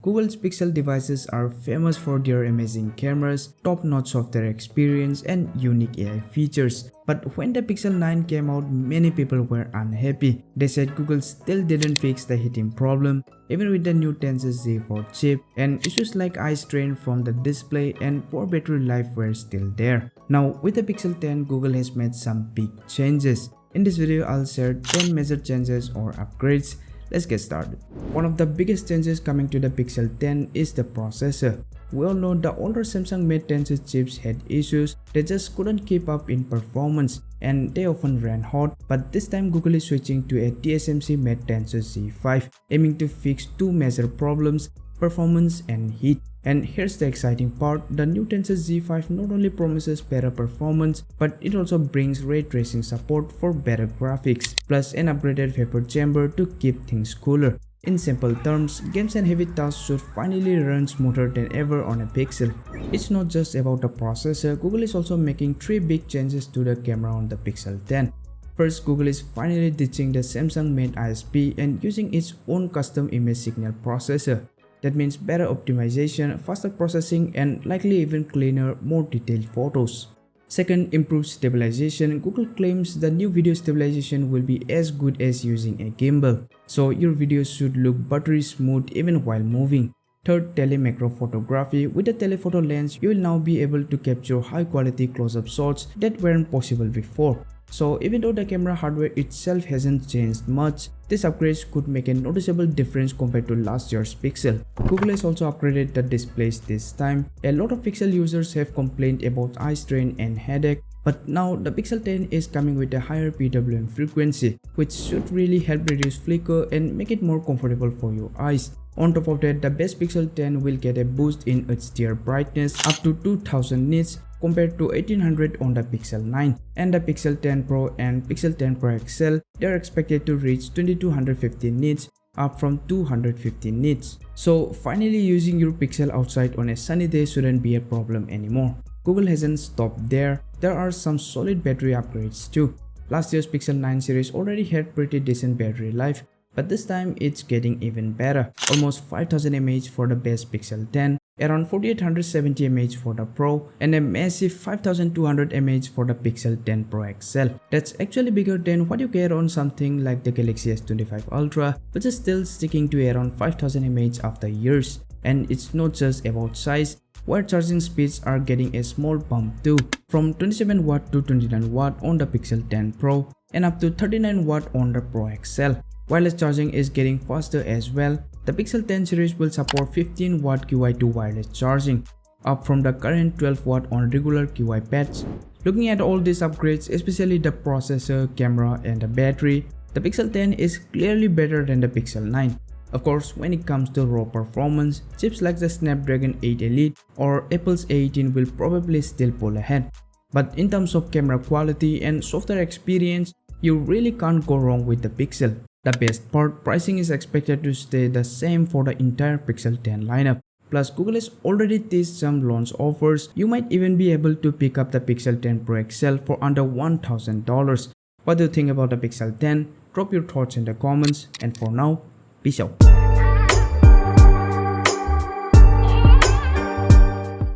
Google's Pixel devices are famous for their amazing cameras, top-notch software experience, and unique AI features. But when the Pixel 9 came out, many people were unhappy. They said Google still didn't fix the heating problem, even with the new Tensor Z4 chip, and issues like eye strain from the display and poor battery life were still there. Now, with the Pixel 10, Google has made some big changes. In this video, I'll share 10 major changes or upgrades. Let's get started. One of the biggest changes coming to the Pixel 10 is the processor. We all know the older Samsung made Tensor chips had issues, they just couldn't keep up in performance and they often ran hot, but this time Google is switching to a TSMC made Tensor Z5, aiming to fix two major problems: performance and heat. And here's the exciting part, the new Tensor Z5 not only promises better performance, but it also brings ray tracing support for better graphics, plus an upgraded vapor chamber to keep things cooler. In simple terms, games and heavy tasks should finally run smoother than ever on a Pixel. It's not just about the processor, Google is also making three big changes to the camera on the Pixel 10. First, Google is finally ditching the Samsung made ISP and using its own custom image signal processor. That means better optimization, faster processing, and likely even cleaner, more detailed photos. Second, improved stabilization. Google claims the new video stabilization will be as good as using a gimbal, so your videos should look buttery smooth even while moving. Third, telemacro photography. With the telephoto lens, you will now be able to capture high-quality close-up shots that weren't possible before. So even though the camera hardware itself hasn't changed much, these upgrades could make a noticeable difference compared to last year's Pixel. Google has also upgraded the displays this time. A lot of Pixel users have complained about eye strain and headache, but now the Pixel 10 is coming with a higher PWM frequency, which should really help reduce flicker and make it more comfortable for your eyes. On top of that, the base Pixel 10 will get a boost in HDR brightness up to 2000 nits compared to 1800 on the Pixel 9, and the Pixel 10 Pro and Pixel 10 Pro XL, they are expected to reach 2250 nits, up from 250 nits. So finally, using your Pixel outside on a sunny day shouldn't be a problem anymore. Google hasn't stopped there. There are some solid battery upgrades too. Last year's Pixel 9 series already had pretty decent battery life, but this time it's getting even better. Almost 5000 mAh for the base Pixel 10, around 4870 mAh for the Pro, and a massive 5200 mAh for the Pixel 10 Pro XL. That's actually bigger than what you get on something like the Galaxy S25 Ultra, which is still sticking to around 5000 mAh after years. And it's not just about size, wire charging speeds are getting a small bump too, from 27 watt to 29 watt on the Pixel 10 Pro and up to 39 watt on the Pro XL. Wireless charging is getting faster as well. The Pixel 10 series will support 15 watt QI2 wireless charging, up from the current 12 watt on regular QI pads. Looking at all these upgrades, especially the processor, camera, and the battery, the Pixel 10 is clearly better than the Pixel 9. Of course, when it comes to raw performance, chips like the Snapdragon 8 Elite or Apple's A18 will probably still pull ahead. But in terms of camera quality and software experience, you really can't go wrong with the Pixel. The best part, pricing is expected to stay the same for the entire Pixel 10 lineup. Plus, Google has already teased some launch offers. You might even be able to pick up the Pixel 10 Pro XL for under $1000. What do you think about the Pixel 10? Drop your thoughts in the comments, and for now, peace out.